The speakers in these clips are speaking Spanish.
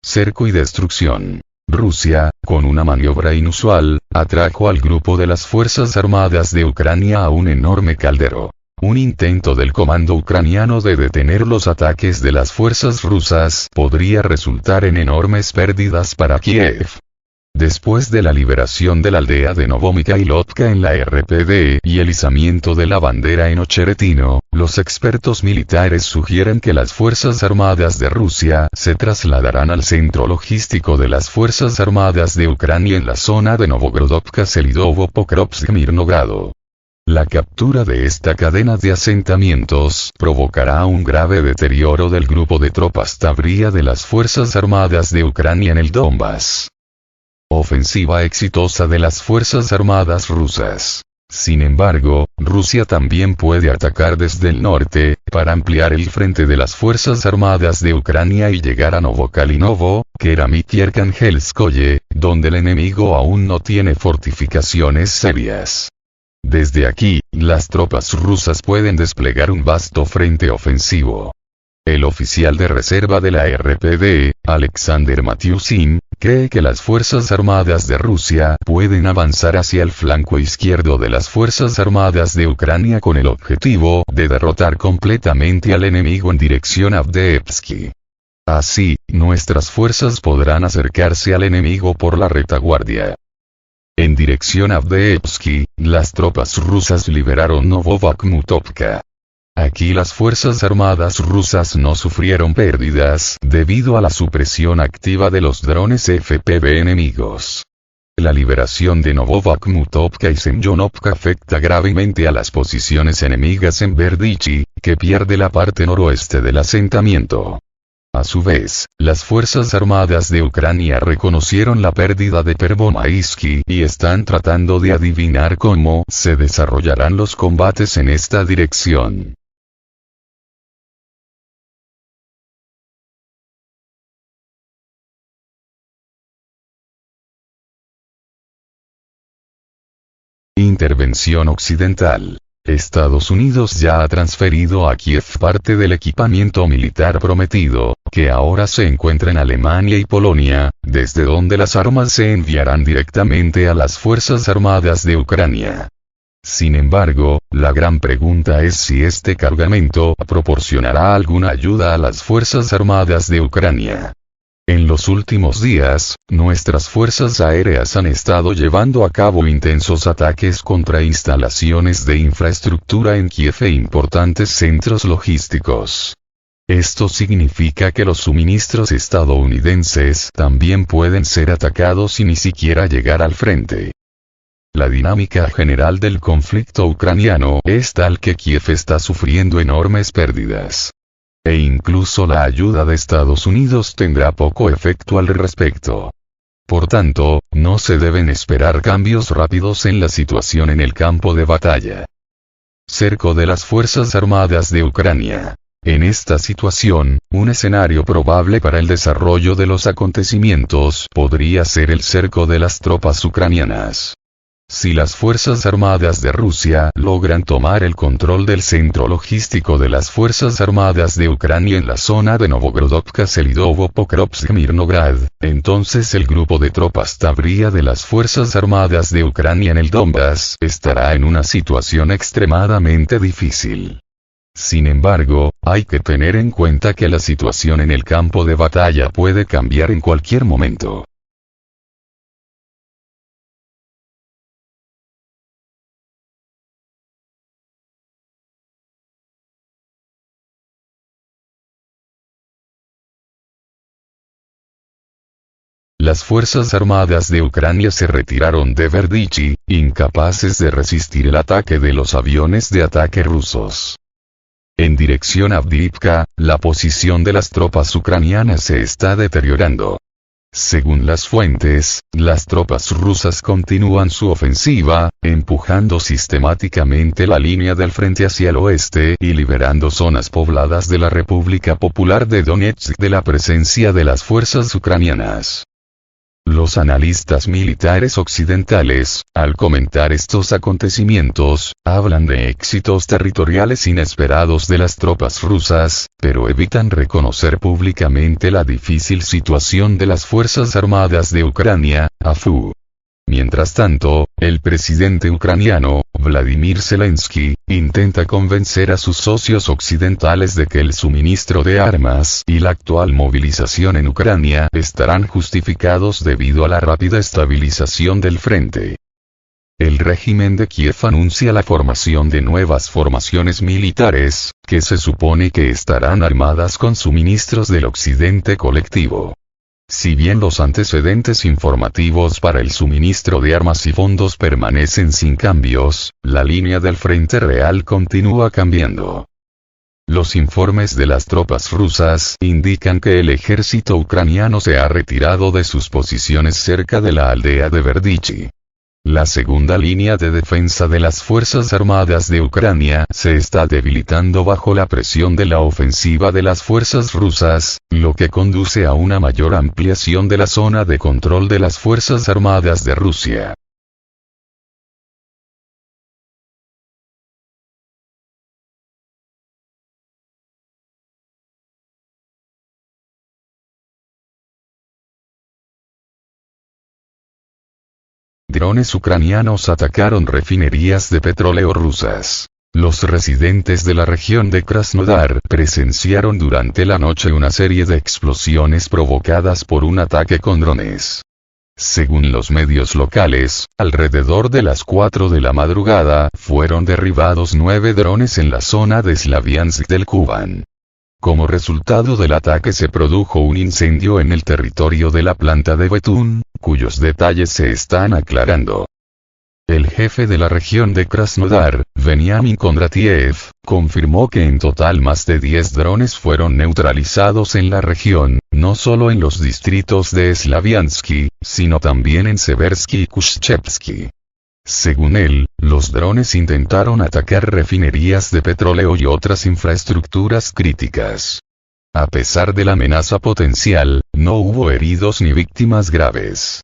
Cerco y destrucción. Rusia, con una maniobra inusual, atrajo al grupo de las Fuerzas Armadas de Ucrania a un enorme caldero. Un intento del comando ucraniano de detener los ataques de las fuerzas rusas podría resultar en enormes pérdidas para Kiev. Después de la liberación de la aldea de Novomikhailovka en la RPD y el izamiento de la bandera en Ocheretino, los expertos militares sugieren que las Fuerzas Armadas de Rusia se trasladarán al centro logístico de las Fuerzas Armadas de Ucrania en la zona de Novogrodovka, Selidovo, Pokrovsk, Mirnogrado. La captura de esta cadena de asentamientos provocará un grave deterioro del grupo de tropas Tavria de las Fuerzas Armadas de Ucrania en el Donbass. Ofensiva exitosa de las Fuerzas Armadas rusas. Sin embargo, Rusia también puede atacar desde el norte, para ampliar el frente de las Fuerzas Armadas de Ucrania y llegar a Novokalinovo, Keramit-Arkangelskoye, donde el enemigo aún no tiene fortificaciones serias. Desde aquí, las tropas rusas pueden desplegar un vasto frente ofensivo. El oficial de reserva de la RPD, Alexander Matyusin, cree que las Fuerzas Armadas de Rusia pueden avanzar hacia el flanco izquierdo de las Fuerzas Armadas de Ucrania con el objetivo de derrotar completamente al enemigo en dirección a Avdiivka. Así, nuestras fuerzas podrán acercarse al enemigo por la retaguardia. En dirección a Avdiivka, las tropas rusas liberaron Novobakhmutovka. Aquí las Fuerzas Armadas rusas no sufrieron pérdidas debido a la supresión activa de los drones FPV enemigos. La liberación de Novobakhmutovka y Semyonovka afecta gravemente a las posiciones enemigas en Berdichi, que pierde la parte noroeste del asentamiento. A su vez, las Fuerzas Armadas de Ucrania reconocieron la pérdida de Pervomaisky y están tratando de adivinar cómo se desarrollarán los combates en esta dirección. Intervención occidental. Estados Unidos ya ha transferido a Kiev parte del equipamiento militar prometido, que ahora se encuentra en Alemania y Polonia, desde donde las armas se enviarán directamente a las Fuerzas Armadas de Ucrania. Sin embargo, la gran pregunta es si este cargamento proporcionará alguna ayuda a las Fuerzas Armadas de Ucrania. En los últimos días, nuestras fuerzas aéreas han estado llevando a cabo intensos ataques contra instalaciones de infraestructura en Kiev e importantes centros logísticos. Esto significa que los suministros estadounidenses también pueden ser atacados sin ni siquiera llegar al frente. La dinámica general del conflicto ucraniano es tal que Kiev está sufriendo enormes pérdidas. E incluso la ayuda de Estados Unidos tendrá poco efecto al respecto. Por tanto, no se deben esperar cambios rápidos en la situación en el campo de batalla. Cerco de las Fuerzas Armadas de Ucrania. En esta situación, un escenario probable para el desarrollo de los acontecimientos podría ser el cerco de las tropas ucranianas. Si las Fuerzas Armadas de Rusia logran tomar el control del centro logístico de las Fuerzas Armadas de Ucrania en la zona de Novogrodovka, Selidovo, Pokrovsk, Mirnograd, entonces el grupo de tropas Tavria de las Fuerzas Armadas de Ucrania en el Donbass estará en una situación extremadamente difícil. Sin embargo, hay que tener en cuenta que la situación en el campo de batalla puede cambiar en cualquier momento. Las Fuerzas Armadas de Ucrania se retiraron de Berdichi, incapaces de resistir el ataque de los aviones de ataque rusos. En dirección a Avdiivka, la posición de las tropas ucranianas se está deteriorando. Según las fuentes, las tropas rusas continúan su ofensiva, empujando sistemáticamente la línea del frente hacia el oeste y liberando zonas pobladas de la República Popular de Donetsk de la presencia de las fuerzas ucranianas. Los analistas militares occidentales, al comentar estos acontecimientos, hablan de éxitos territoriales inesperados de las tropas rusas, pero evitan reconocer públicamente la difícil situación de las Fuerzas Armadas de Ucrania, AFU. Mientras tanto, el presidente ucraniano, Vladimir Zelensky, intenta convencer a sus socios occidentales de que el suministro de armas y la actual movilización en Ucrania estarán justificados debido a la rápida estabilización del frente. El régimen de Kiev anuncia la formación de nuevas formaciones militares, que se supone que estarán armadas con suministros del occidente colectivo. Si bien los antecedentes informativos para el suministro de armas y fondos permanecen sin cambios, la línea del frente real continúa cambiando. Los informes de las tropas rusas indican que el ejército ucraniano se ha retirado de sus posiciones cerca de la aldea de Berdichi. La segunda línea de defensa de las Fuerzas Armadas de Ucrania se está debilitando bajo la presión de la ofensiva de las fuerzas rusas, lo que conduce a una mayor ampliación de la zona de control de las Fuerzas Armadas de Rusia. Drones ucranianos atacaron refinerías de petróleo rusas. Los residentes de la región de Krasnodar presenciaron durante la noche una serie de explosiones provocadas por un ataque con drones. Según los medios locales, alrededor de las 4 de la madrugada fueron derribados 9 drones en la zona de Slaviansk del Kuban. Como resultado del ataque se produjo un incendio en el territorio de la planta de Betún, cuyos detalles se están aclarando. El jefe de la región de Krasnodar, Veniamin Kondratiev, confirmó que en total más de 10 drones fueron neutralizados en la región, no solo en los distritos de Slaviansky, sino también en Seversky y Kushchevsky. Según él, los drones intentaron atacar refinerías de petróleo y otras infraestructuras críticas. A pesar de la amenaza potencial, no hubo heridos ni víctimas graves.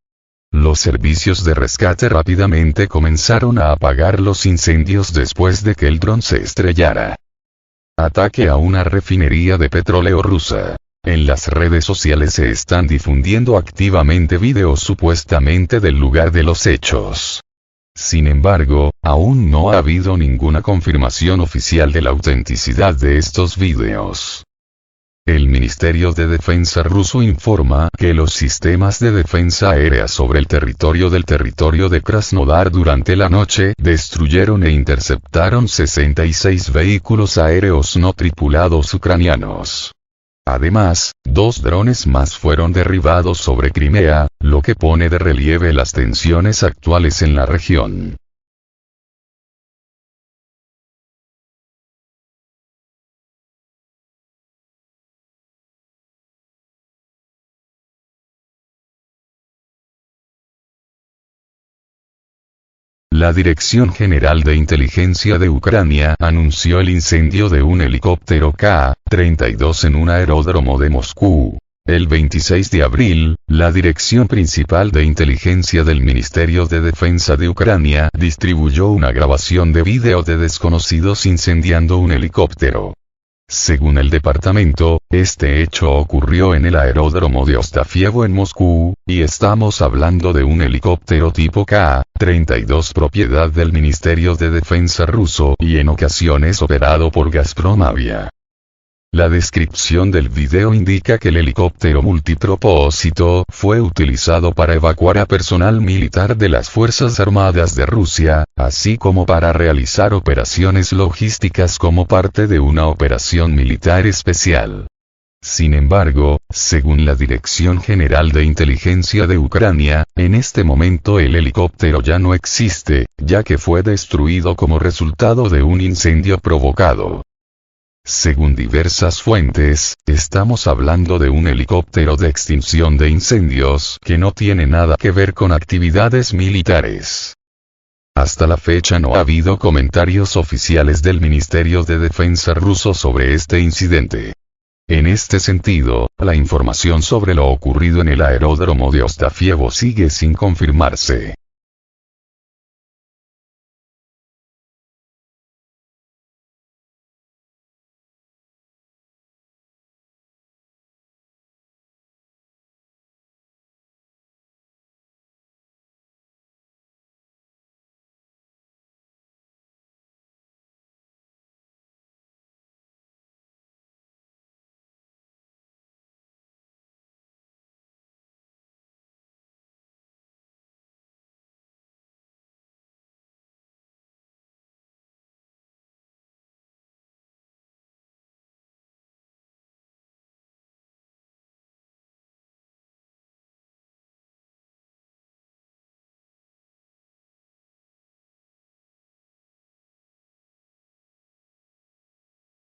Los servicios de rescate rápidamente comenzaron a apagar los incendios después de que el dron se estrellara. Ataque a una refinería de petróleo rusa. En las redes sociales se están difundiendo activamente videos supuestamente del lugar de los hechos. Sin embargo, aún no ha habido ninguna confirmación oficial de la autenticidad de estos videos. El Ministerio de Defensa ruso informa que los sistemas de defensa aérea sobre el territorio de Krasnodar durante la noche destruyeron e interceptaron 66 vehículos aéreos no tripulados ucranianos. Además, 2 drones más fueron derribados sobre Crimea, lo que pone de relieve las tensiones actuales en la región. La Dirección General de Inteligencia de Ucrania anunció el incendio de un helicóptero Ka-32 en un aeródromo de Moscú. El 26 de abril, la Dirección Principal de Inteligencia del Ministerio de Defensa de Ucrania distribuyó una grabación de vídeo de desconocidos incendiando un helicóptero. Según el departamento, este hecho ocurrió en el aeródromo de Ostafievo en Moscú, y estamos hablando de un helicóptero tipo Ka-32 propiedad del Ministerio de Defensa ruso y en ocasiones operado por Gazprom Avia. La descripción del video indica que el helicóptero multipropósito fue utilizado para evacuar a personal militar de las Fuerzas Armadas de Rusia, así como para realizar operaciones logísticas como parte de una operación militar especial. Sin embargo, según la Dirección General de Inteligencia de Ucrania, en este momento el helicóptero ya no existe, ya que fue destruido como resultado de un incendio provocado. Según diversas fuentes, estamos hablando de un helicóptero de extinción de incendios que no tiene nada que ver con actividades militares. Hasta la fecha no ha habido comentarios oficiales del Ministerio de Defensa ruso sobre este incidente. En este sentido, la información sobre lo ocurrido en el aeródromo de Ostafievo sigue sin confirmarse.